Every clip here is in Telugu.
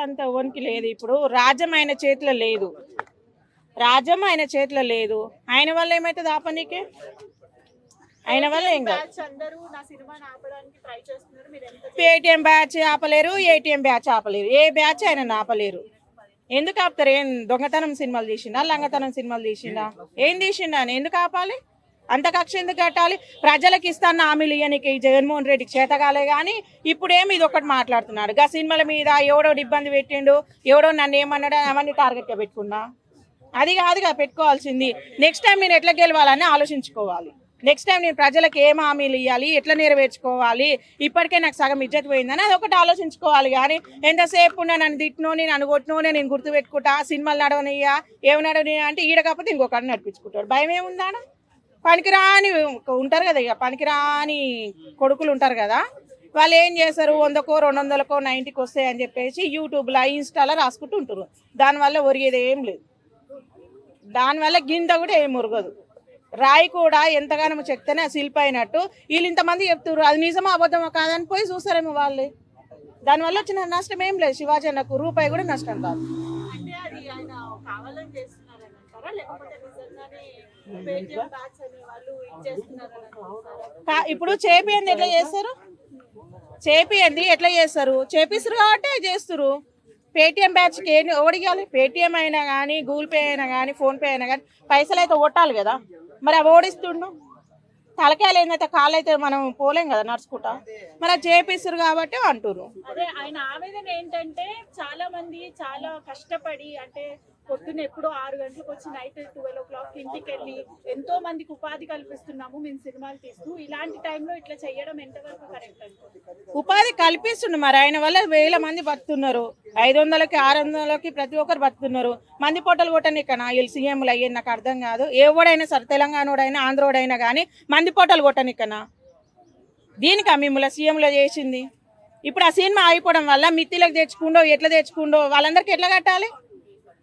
అంత వనికి లేదు. ఇప్పుడు రాజ్యం ఆయన చేతిలో లేదు, రాజ్యం ఆయన చేతిలో లేదు. ఆయన వల్ల ఏమైతుంది ఆపనీకే? ఆయన వల్ల ఏం కాదు. పేటిఎం బ్యాచ్ ఆపలేరు, ఏటీఎం బ్యాచ్ ఆపలేరు, ఏ బ్యాచ్ ఆయన ఆపలేరు. ఎందుకు ఆపుతారు? ఏం దొంగతనం సినిమాలు తీసిండా, లంగతనం సినిమాలు తీసిండా, ఏం తీసిండా అని ఎందుకు ఆపాలి? అంత కక్ష ఎందుకు కట్టాలి? ప్రజలకు ఇస్తాను హామీలు ఇయ్యనికి జగన్మోహన్ రెడ్డికి చేతగాలే కానీ ఇప్పుడేమి ఇది ఒకటి మాట్లాడుతున్నాడు. గా సినిమాల మీద ఎవడో ఇబ్బంది పెట్టిండు, ఎవడో నన్ను ఏమన్నాడు అవన్నీ టార్గెట్గా పెట్టుకున్నా. అది కాదుగా పెట్టుకోవాల్సింది. నెక్స్ట్ టైం నేను ఎట్లా గెలవాలని ఆలోచించుకోవాలి. నెక్స్ట్ టైం నేను ప్రజలకు ఏం హామీలు ఇవ్వాలి, ఎట్లా నెరవేర్చుకోవాలి, ఇప్పటికే నాకు సగం ఇజ్జత్ పోయిందని అది ఒకటి ఆలోచించుకోవాలి. కానీ ఎంతసేపు నన్ను తిట్టినోని నన్ను కొట్టినోనే నేను గుర్తుపెట్టుకుంటా, సినిమాలు నడవనియ్యా ఏమి నడవనియ్యా అంటే ఈడ కాకపోతే ఇంకొకరిని నడిపించుకుంటాడు. భయం ఏముందా? పనికిరాని ఉంటారు కదా, ఇక పనికిరాని కొడుకులు ఉంటారు కదా, వాళ్ళు ఏం చేస్తారు, 100కో 200కో 90కి వస్తాయని చెప్పేసి యూట్యూబ్లో ఇన్స్టాలో రాసుకుంటూ ఉంటారు. దానివల్ల ఒరిగేది ఏం లేదు, దానివల్ల గింత కూడా ఏం మురగదు. రాయి కూడా ఎంతగానో చెప్తేనే శిల్ప అయినట్టు వీళ్ళు ఇంతమంది చెప్తారు, అది నిజమా అబద్ధమా కాదని పోయి చూస్తారేమో వాళ్ళే. దానివల్ల వచ్చిన నష్టం ఏం లేదు, శివాజీ అన్నకు రూపాయి కూడా నష్టం కాదు. ఇప్పుడు చేపియండి ఎట్లా చేస్తారు, చేపియండి ఎట్లా చేస్తారు, చేపిస్తారు కాబట్టి చేస్తారు. పేటిఎం బ్యాచ్కి ఏంటి ఓడిగాలి? పేటిఎం అయినా కానీ, గూగుల్ పే అయినా కానీ, ఫోన్పే అయినా కానీ పైసలు అయితే కొట్టాలి కదా, మరి అవి ఓడిస్తుండు. తలకాయలు ఏందైతే కాళ్ళు అయితే మనం పోలేం కదా నడుచుకుంటా, మరి అది చేపిస్తారు కాబట్టి అంటున్నారు. అదే ఆయన ఆవేదన ఏంటంటే చాలా మంది చాలా కష్టపడి అంటే పొద్దున్న ఎప్పుడో 6 గంటలకు వచ్చి నైట్ 12 o'clock ఇంటికి వెళ్ళి ఎంతో మందికి ఉపాధి కల్పిస్తున్నాము మేము సినిమాలు తీస్తూ, ఇలాంటి టైంలో ఇట్లా చేయడం ఎంతవరకు కరెక్ట్ అనుకుంటున్నారు? ఉపాధి కల్పిస్తుండు, మరి ఆయన వల్ల 1000 మంది బతుకుతున్నారు, 500కి 600కి ప్రతి ఒక్కరు బతుకుతున్నారు. మంది పొట్టలు కొట్టనికనా వీళ్ళు సీఎంలు అయ్యేది నాకు అర్థం కాదు. ఎవడైనా సరే తెలంగాణోడైనా ఆంధ్రోడైనా కానీ మంది పొట్టలు కొట్టనికనా? దీనికి మిమ్మల్ని సీఎంలో చేసింది. ఇప్పుడు ఆ సినిమా అయిపోవడం వల్ల మిత్తిలకు తెచ్చుకుండో ఎట్లా తెచ్చుకుండో వాళ్ళందరికీ ఎట్లా కట్టాలి?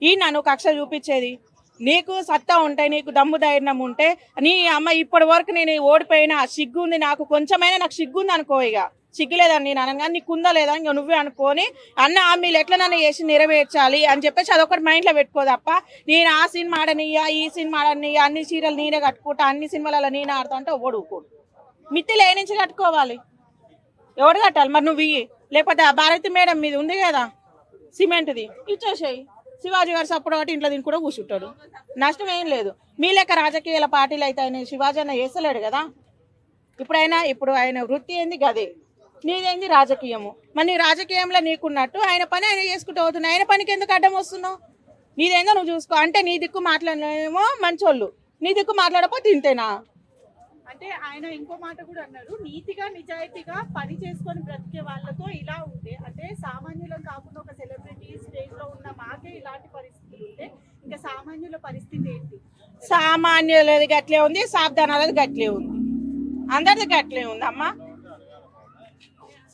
ఈ నన్ను కక్ష చూపించేది. నీకు సత్తా ఉంటే, నీకు దమ్ము ధైర్యం ఉంటే, నీ అమ్మ ఇప్పటి వరకు నేను ఓడిపోయినా సిగ్గుంది నాకు, కొంచెమైనా నాకు సిగ్గుంది అనుకో, ఇక సిగ్గులేదని నేను అనగా నీకుందా లేదా ఇంకా నువ్వే అనుకొని అన్న హామీలు ఎట్లా నన్ను చేసి నెరవేర్చాలి అని చెప్పేసి అదొకటి మైండ్లో పెట్టుకో తప్ప నేను ఆ సినిమా ఆడనియ్యా ఈ సినిమా ఆడనియ్యా అన్ని సీరియల్ నేనే కట్టుకుంటా అన్ని సినిమాలలో నేనే ఆడతా అంటే ఓడుకోడు. మిత్తిలు ఏ నుంచి కట్టుకోవాలి? ఎవడు కట్టాలి? మరి నువ్వు ఇయ్యి, లేకపోతే ఆ భారతి మేడం మీద ఉంది కదా సిమెంట్ది ఇచ్చేసేయి. శివాజీ గారు సప్పుడు ఒకటి ఇంట్లో దీన్ని కూడా కూర్చుంటాడు, నష్టం ఏం లేదు. మీ లెక్క రాజకీయాల పార్టీలు అయితే ఆయన శివాజీ అన్న వేస్తలేడు కదా. ఇప్పుడు ఆయన వృత్తి ఏంది గదే, నీదేంది రాజకీయము. మరి నీ రాజకీయంలో నీకున్నట్టు ఆయన పని ఆయన చేసుకుంటూ అవుతున్నాయి. ఆయన పనికి ఎందుకు అడ్డం వస్తున్నావు? నీదేందో నువ్వు చూసుకో. అంటే నీ దిక్కు మాట్లాడలేమో మంచోళ్ళు, నీ దిక్కు మాట్లాడకపోతే ఇంతేనా? అంటే ఆయన ఇంకో మాట కూడా అన్నారు, నీతిగా నిజాయితీగా పని చేసుకొని బ్రతికే వాళ్ళతో ఇలా ఉంటే, అంటే సామాన్యులం కాకుండా ఒక సెలబ్రిటీ స్టేజ్ లో ఉన్న మాకే ఇలాంటి పరిస్థితులు ఉంటే ఇంకా సామాన్యుల పరిస్థితి ఏంటి? సామాన్యులది గట్లే ఉంది, సాబ్దానాలది గట్లే ఉంది, అందరిది గట్లే ఉంది అమ్మా.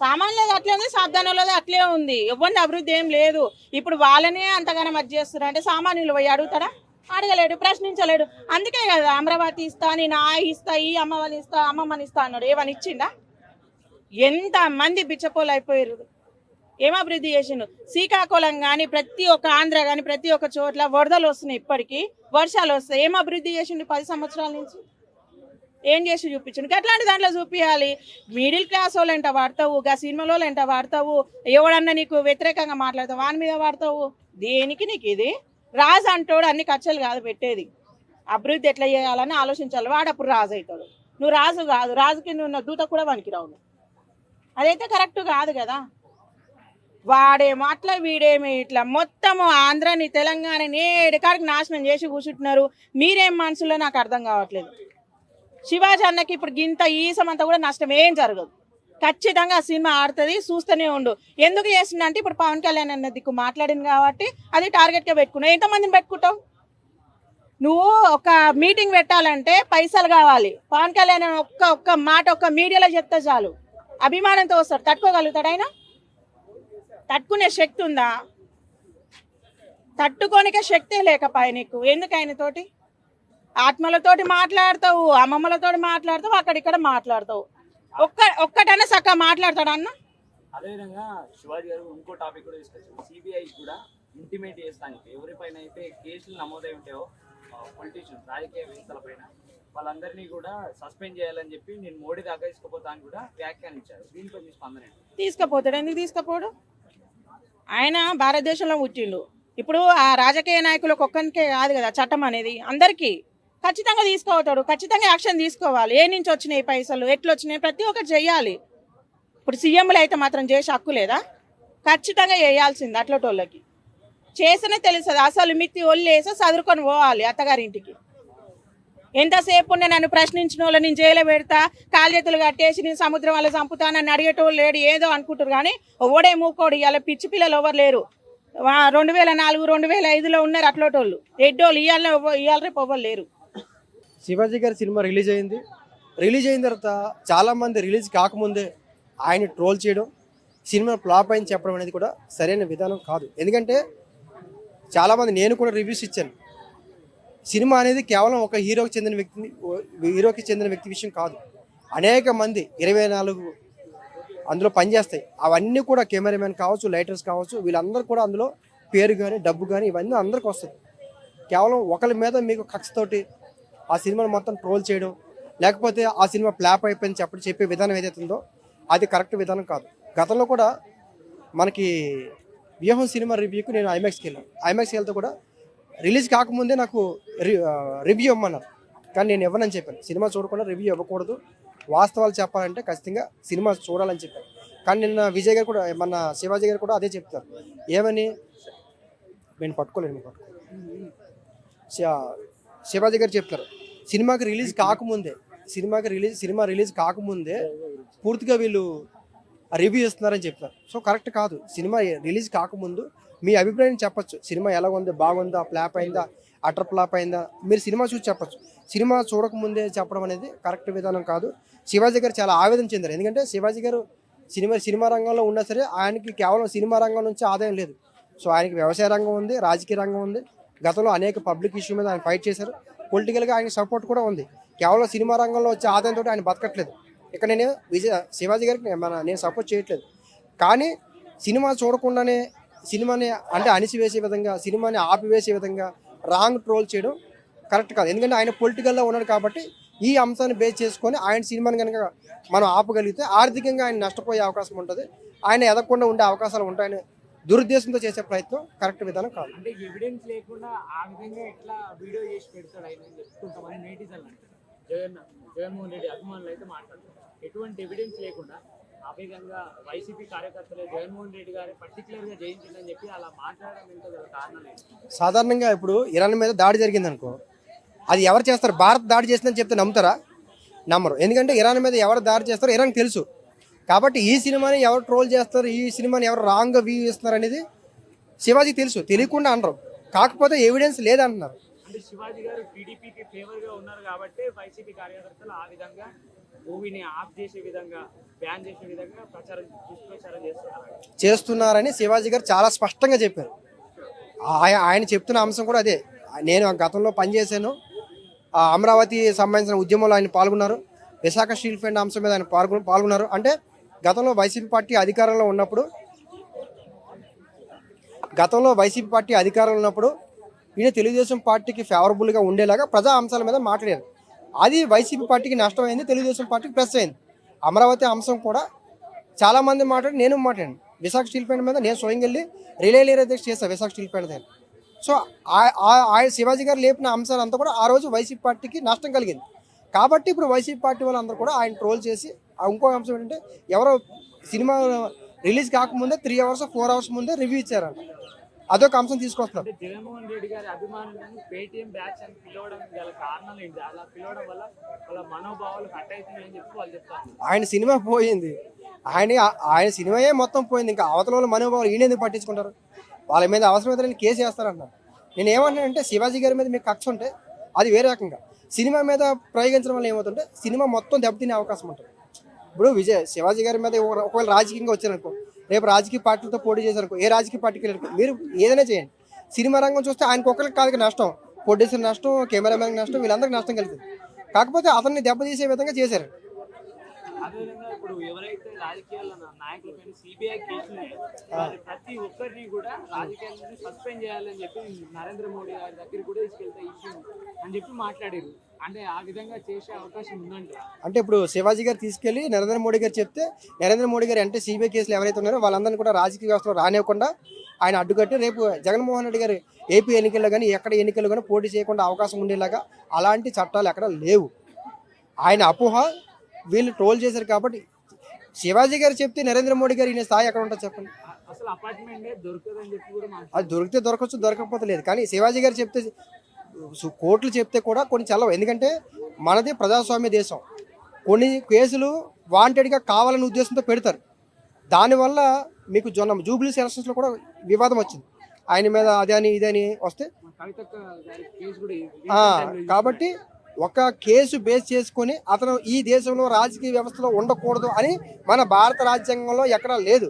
సామాన్యులది అట్లే ఉంది, సాబ్దానాలది అట్లే ఉంది. ఎవరిని అభివృద్ధి ఏం లేదు. ఇప్పుడు వాళ్ళనే అంతగానో మధ్య చేస్తున్నారు అంటే సామాన్యులు పోయి అడుగుతారా? అడగలేడు, ప్రశ్నించలేడు. అందుకే కదా అమరావతి ఇస్తా, నేను ఆ ఇస్తా, ఈ అమ్మవారిని ఇస్తా, అమ్మమ్మని ఇస్తా అన్నాడు. ఏమని ఇచ్చిండా? ఎంతమంది బిచ్చపోలు అయిపోయారు, ఏం అభివృద్ధి చేసిండు? శ్రీకాకుళం కానీ ప్రతి ఒక్క ఆంధ్ర కానీ ప్రతి ఒక్క చోట్ల వరదలు వస్తున్నాయి, ఇప్పటికీ వర్షాలు వస్తాయి. ఏం అభివృద్ధి చేసిండు 10 సంవత్సరాల నుంచి? ఏం చేసి చూపించండు? అట్లాంటి దాంట్లో చూపించాలి. మిడిల్ క్లాస్ వాళ్ళు ఎంట వాడతావు, గా సినిమాలో ఎంట వాడతావు, ఎవడన్నా నీకు వ్యతిరేకంగా మాట్లాడతావు వాని మీద వాడతావు. దేనికి నీకు ఇది? రాజు అంటాడు అన్ని ఖర్చులు కాదు పెట్టేది, అభివృద్ధి ఎట్లా చేయాలని ఆలోచించాలి. వాడు అప్పుడు రాజు అవుతాడు. నువ్వు రాజు కాదు, రాజు కింద ఉన్న దూత కూడా పనికిరావు. అదైతే కరెక్ట్ కాదు కదా. వాడేమో అట్లా వీడేమి ఇట్లా మొత్తము ఆంధ్రాని తెలంగాణని ఏడుకాడికి నాశనం చేసి కూర్చుంటున్నారు. మీరేం మనసులో నాకు అర్థం కావట్లేదు. శివాజీ అన్నకి ఇప్పుడు గింత ఈసమంతా కూడా నష్టం ఏం జరగదు. ఖచ్చితంగా ఆ సినిమా ఆడుతుంది, చూస్తూనే ఉండు. ఎందుకు చేస్తున్నా అంటే ఇప్పుడు పవన్ కళ్యాణ్ అన్న దిక్కు మాట్లాడింది కాబట్టి అది టార్గెట్గా పెట్టుకున్నావు. ఎంతమందిని పెట్టుకుంటావు నువ్వు? ఒక మీటింగ్ పెట్టాలంటే పైసలు కావాలి. పవన్ కళ్యాణ్ ఒక్క మాట ఒక్క మీడియాలో చెప్తే చాలు, అభిమానంతో వస్తాడు. తట్టుకోగలుగుతాడు ఆయన? తట్టుకునే శక్తి ఉందా? తట్టుకోనికే శక్తే లేకపోయా నీకు. ఎందుకు ఆయనతోటి ఆత్మలతోటి మాట్లాడతావు, అమ్మమ్మలతోటి మాట్లాడతావు, అక్కడిక్కడ మాట్లాడతావు. ఒక్కటన్నా చక్కగా మాట్లాడతాడు అన్న? అదేవిధంగా శివాజీ గారు ఇంకో టాపిక్ కూడా తీసుకొచ్చారు. సిబిఐ కూడా ఇంటిమేట్ చేస్తానికి ఎవరిపైన అయితే కేసులు నమోదై ఉంటాయో పొలిటీషియన్స్ రాజకీయవేత్తల పైన వాళ్ళందరినీ కూడా సస్పెండ్ చేయాలని చెప్పి నేను మోడీ దాకా తీసుకుపోతాను కూడా వ్యాఖ్యానించారు. దీనిపై మీ స్పందన ఏంటి? తీసుకుపోతాడు, ఎందుకు తీసుకుపోడు? ఆయన భారతదేశంలో పుట్టిండు. ఇప్పుడు ఆ రాజకీయ నాయకులకు ఒక్కరికే కాదు కదా చట్టం అనేది, అందరికీ ఖచ్చితంగా తీసుకోవతాడు. ఖచ్చితంగా యాక్షన్ తీసుకోవాలి. ఏ నుంచి వచ్చినాయి పైసలు, ఎట్లా వచ్చినాయి, ప్రతి ఒక్కటి చెయ్యాలి. ఇప్పుడు సీఎంలు అయితే మాత్రం చేసే హక్కు లేదా? ఖచ్చితంగా చేయాల్సింది. అట్లటోళ్ళకి చేస్తేనే తెలుస్తుంది. అసలు మిత్తి ఒళ్ళేసి చదువుకొని పోవాలి అత్తగారింటికి. ఎంతసేపు నన్ను ప్రశ్నించిన వాళ్ళు నేను జైలు పెడతా, కాలు చేతులు కట్టేసి నేను సముద్రం వల్ల చంపుతానని అడిగేటోళ్ళు లేడు. ఏదో అనుకుంటారు కానీ ఓడే మూకోడు. ఇలా పిచ్చి పిల్లలు ఎవరు లేరు. 2004, 2005లో ఉన్నారు అట్లోటోళ్ళు. ఎడ్డోళ్ళు ఇవాళ రేపు ఎవరు లేరు. శివాజీ గారి సినిమా రిలీజ్ అయిన తర్వాత చాలామంది రిలీజ్ కాకముందే ఆయన ట్రోల్ చేయడం, సినిమా ఫ్లాప్ అని చెప్పడం అనేది కూడా సరైన విధానం కాదు. ఎందుకంటే చాలామంది, నేను కూడా రివ్యూస్ ఇచ్చాను. సినిమా అనేది కేవలం ఒక హీరోకి చెందిన వ్యక్తి విషయం కాదు. అనేక మంది 24 అందులో పనిచేస్తాయి. అవన్నీ కూడా కెమెరామెన్ కావచ్చు, లైటర్స్ కావచ్చు, వీళ్ళందరూ కూడా అందులో పేరు కానీ డబ్బు కానీ ఇవన్నీ అందరికి వస్తుంది. కేవలం ఒకరి మీద మీకు కక్షతోటి ఆ సినిమాను మొత్తం ట్రోల్ చేయడం, లేకపోతే ఆ సినిమా ఫ్లాప్ అయిపోయింది చెప్పే విధానం ఏదైతే ఉందో అది కరెక్ట్ విధానం కాదు. గతంలో కూడా మనకి వ్యూహం సినిమా రివ్యూకి నేను ఐమాక్స్కి వెళ్తే కూడా రిలీజ్ కాకముందే నాకు రివ్యూ ఇవ్వమన్నారు. కానీ నేను ఇవ్వనని చెప్పాను. సినిమా చూడకుండా రివ్యూ ఇవ్వకూడదు, వాస్తవాలు చెప్పాలంటే ఖచ్చితంగా సినిమా చూడాలని చెప్పాను. కానీ నిన్న విజయ్ గారు కూడా, మన శివాజీ గారు కూడా అదే చెప్తారు. ఏమని నేను పట్టుకోలేను. శివాజీ గారు చెప్తారు, సినిమా రిలీజ్ కాకముందే పూర్తిగా వీళ్ళు రివ్యూ ఇస్తున్నారని చెప్తారు. సో కరెక్ట్ కాదు. సినిమా రిలీజ్ కాకముందు మీ అభిప్రాయం చెప్పచ్చు. సినిమా ఎలా ఉంది, బాగుందా, ఫ్లాప్ అయిందా, అటర్ ఫ్లాప్ అయిందా, మీరు సినిమా చూసి చెప్పచ్చు. సినిమా చూడకముందే చెప్పడం అనేది కరెక్ట్ విధానం కాదు. శివాజీ గారు చాలా ఆవేదన చెందారు. ఎందుకంటే శివాజీ గారు సినిమా రంగంలో ఉన్నా సరే ఆయనకి కేవలం సినిమా రంగం నుంచి ఆదాయం లేదు. సో ఆయనకి వ్యవసాయ రంగం ఉంది, రాజకీయ రంగం ఉంది. గతంలో అనేక పబ్లిక్ ఇష్యూ మీద ఆయన ఫైట్ చేశారు. పొలిటికల్గా ఆయనకి సపోర్ట్ కూడా ఉంది. కేవలం సినిమా రంగంలో వచ్చే ఆదాయంతో ఆయన బతకట్లేదు. ఇక్కడ నేను శివాజీ గారికి నేను సపోర్ట్ చేయట్లేదు. కానీ సినిమా చూడకుండానే సినిమాని అంటే అణిసివేసే విధంగా, సినిమాని ఆపివేసే విధంగా రాంగ్ ట్రోల్ చేయడం కరెక్ట్ కాదు. ఎందుకంటే ఆయన పొలిటికల్లో ఉన్నాడు కాబట్టి ఈ అంశాన్ని బేస్ చేసుకొని ఆయన సినిమాని కనుక మనం ఆపగలిగితే ఆర్థికంగా ఆయన నష్టపోయే అవకాశం ఉంటుంది. ఆయన ఎదగకుండా ఉండే అవకాశాలు ఉంటాయని దురుద్దేశంతో చేసే ప్రయత్నం కరెక్ట్ విధానం కాదు. అంటే ఎవిడెన్స్ లేకుండా ఆ విధంగా ఎట్లా వీడియో చేసి పెడతాడు ఆయన అని చెప్పి కొంతమంది నేటిజన్లు అంటారు. జగన్మోహన్ రెడ్డి అభిమానులు అయితే మాట్లాడతారు. ఎటువంటి ఎవిడెన్స్ లేకుండా ఆ విధంగా వైసీపీ కార్యకర్తలు జగన్మోహన్ రెడ్డి గారు పర్టికులర్గా జయించిందని చెప్పి అలా మాట్లాడడం ఎంతో కారణం లేదు. సాధారణంగా ఇప్పుడు ఇరాన్ మీద దాడి జరిగింది అనుకో, అది ఎవరు చేస్తారు? భారత్ దాడి చేసిందని చెప్తే నమ్ముతారా? నమ్మరు. ఎందుకంటే ఇరాన్ మీద ఎవరు దాడి చేస్తారో ఇరాన్ తెలుసు. కాబట్టి ఈ సినిమాని ఎవరు ట్రోల్ చేస్తారు, ఈ సినిమాని ఎవరు రాంగ్గా వ్యూ ఇస్తున్నారు అనేది శివాజీ తెలుసు. తెలియకుండా అనరు. కాకపోతే ఎవిడెన్స్ లేదంటున్నారు. అంటే శివాజీ గారు టీడీపీకి ఫేవర్గా ఉన్నారు కాబట్టి వైసీపీ కార్యకర్తలు ఆ విధంగా మూవీని ఆఫ్ చేసే విధంగా, బ్యాన్ చేసే విధంగా దుష్ప్రచారం చేస్తున్నారని శివాజీ గారు చాలా స్పష్టంగా చెప్పారు. ఆయన చెప్తున్న అంశం కూడా అదే. నేను గతంలో పనిచేశాను. అమరావతి సంబంధించిన ఉద్యమంలో ఆయన పాల్గొన్నారు. విశాఖ స్టీల్ ప్లాంట్ అంశం మీద ఆయన పాల్గొన్నారు. అంటే గతంలో వైసీపీ పార్టీ అధికారంలో ఉన్నప్పుడు ఈయన తెలుగుదేశం పార్టీకి ఫేవరబుల్గా ఉండేలాగా ప్రజా అంశాల మీద మాట్లాడారు. అది వైసీపీ పార్టీకి నష్టమైంది, తెలుగుదేశం పార్టీకి ప్లస్ అయింది. అమరావతి అంశం కూడా చాలామంది నేను మాట్లాడాను. విశాఖ స్టీల్ ప్లాంట్ మీద నేను స్వయంగా వెళ్ళి రిలే దీక్ష చేశాను విశాఖ స్టీల్ ప్లాంట్ దగ్గర. సో ఆయన శివాజీ గారు లేపిన అంశాలంతా కూడా ఆ రోజు వైసీపీ పార్టీకి నష్టం కలిగింది. కాబట్టి ఇప్పుడు వైసీపీ పార్టీ వాళ్ళందరూ కూడా ఆయన ట్రోల్ చేసి, ఇంకో అంశం ఏంటంటే ఎవరో సినిమా రిలీజ్ కాకముందే 3 hours 4 hours ముందే రివ్యూ ఇచ్చారంట. అదొక అంశం తీసుకొస్తున్నారు. జగన్మోహన్ రెడ్డి గారి అభిమానులను పేటీఎం బ్యాచ్ అని పిలవడం గల కారణాలు ఏంటి? అలా పిలవడం వల్ల వాళ్ళ మనోభావాలు కట్ అవుతున్నాయని చెప్పి వాళ్ళు చెప్తారు. ఆయన సినిమా పోయింది, ఆయన సినిమాయే మొత్తం పోయింది. ఇంకా అవతల వాళ్ళ మనోభావాలు ఈయన ఎందుకు పట్టించుకుంటారు? వాళ్ళ మీద అవసరమైతే కేసు వేస్తారంటున్నారు. నేను ఏమంటానంటే శివాజీ గారి మీద మీకు కక్ష ఉంటే అది వేరే రకంగా, సినిమా మీద ప్రయోగించడం వల్ల ఏమవుతుంటే సినిమా మొత్తం దెబ్బతినే అవకాశం ఉంటుంది. ఇప్పుడు శివాజీ గారి మీద ఒకవేళ రాజకీయంగా వచ్చారనుకో, రేపు రాజకీయ పార్టీలతో పోటీ చేశారనుకో, ఏ రాజకీయ పార్టీకి వెళ్ళారు మీరు ఏదైనా చేయండి, సినిమా రంగం చూస్తే ఆయనకు ఒకరికి కాదు నష్టం, ప్రొడ్యూసర్ నష్టం, కెమెరామెన్ నష్టం, వీళ్ళందరికీ నష్టం కలిగింది. కాకపోతే అతన్ని దెబ్బతీసే విధంగా చేశారు. అదేవిధంగా ఇప్పుడు ఎవరైతే రాజకీయాల నాయకులపైన సిబిఐ కేసులు ఉన్నాయో, వారి ప్రతి ఒక్కరిని కూడా రాజకీయాల నుంచి సస్పెండ్ చేయాలని చెప్పి నరేంద్ర మోడీ గారి దగ్గరికి కూడా తీసుకెళ్తే ఇష్యూ అని చెప్పి మాట్లాడారు. అంటే ఆ విధంగా చేసే అవకాశం ఉందంటారా? అంటే ఇప్పుడు శివాజీ గారు తీసుకెళ్లి నరేంద్ర మోడీ గారు చెప్తే నరేంద్ర మోడీ గారు అంటే సిబిఐ కేసులు ఎవరైతే ఉన్నారో వాళ్ళందరినీ కూడా రాజకీయ వ్యవస్థలో రానివ్వకుండా ఆయన అడ్డుకట్టి రేపు జగన్మోహన్ రెడ్డి గారు ఏపీ ఎన్నికల్లో కానీ ఎక్కడ ఎన్నికల్లో కానీ పోటీ చేయకుండా అవకాశం ఉండేలాగా అలాంటి చట్టాలు ఎక్కడ లేవు. ఆయన అపోహ వీళ్ళు ట్రోల్ చేశారు కాబట్టి శివాజీ గారు చెప్తే నరేంద్ర మోడీ గారు ఈయన స్థాయి ఎక్కడ ఉంటుంది చెప్పండి. అసలు అపార్ట్మెంట్ దొరకదని చెప్పి కూడా అది దొరికితే దొరకవచ్చు, దొరకకపోతే లేదు. కానీ శివాజీ గారు చెప్తే కోర్టులు చెప్తే కూడా కొన్ని చల్లవు. ఎందుకంటే మనది ప్రజాస్వామ్య దేశం. కొన్ని కేసులు వాంటెడ్గా కావాలనే ఉద్దేశంతో పెడతారు. దానివల్ల మీకు జూబ్లీస్ ఎలక్షన్స్లో కూడా వివాదం వచ్చింది. ఆయన మీద అదని ఇదని వస్తే కవితక్క గారి కేసు కూడా కాబట్టి ఒక కేసు బేస్ చేసుకొని అతను ఈ దేశంలో రాజకీయ వ్యవస్థలో ఉండకూడదు అని మన భారత రాజ్యాంగంలో ఎక్కడా లేదు.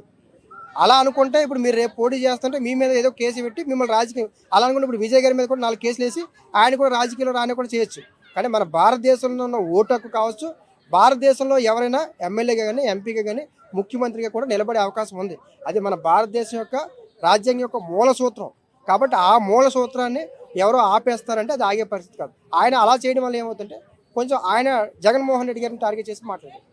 అలా అనుకుంటే ఇప్పుడు మీరు రేపు పోటీ చేస్తుంటే మీ మీద ఏదో కేసు పెట్టి మిమ్మల్ని రాజకీయం అలా అనుకుంటే ఇప్పుడు విజయ్ గారి మీద కూడా 4 కేసులు వేసి ఆయన కూడా రాజకీయంలో రాని కూడా చేయొచ్చు. కానీ మన భారతదేశంలో ఉన్న ఓటు హక్కు కావచ్చు, భారతదేశంలో ఎవరైనా ఎమ్మెల్యేగా కానీ ఎంపీగా కానీ ముఖ్యమంత్రిగా కూడా నిలబడే అవకాశం ఉంది. అది మన భారతదేశం యొక్క రాజ్యాంగం యొక్క మూల సూత్రం. కాబట్టి ఆ మూల సూత్రాన్ని ఎవరో ఆపేస్తారంటే అది ఆగే పరిస్థితి కాదు. ఆయన అలా చేయడం వల్ల ఏమవుతుందంటే కొంచెం ఆయన జగన్మోహన్ రెడ్డి గారిని టార్గెట్ చేసి మాట్లాడారు.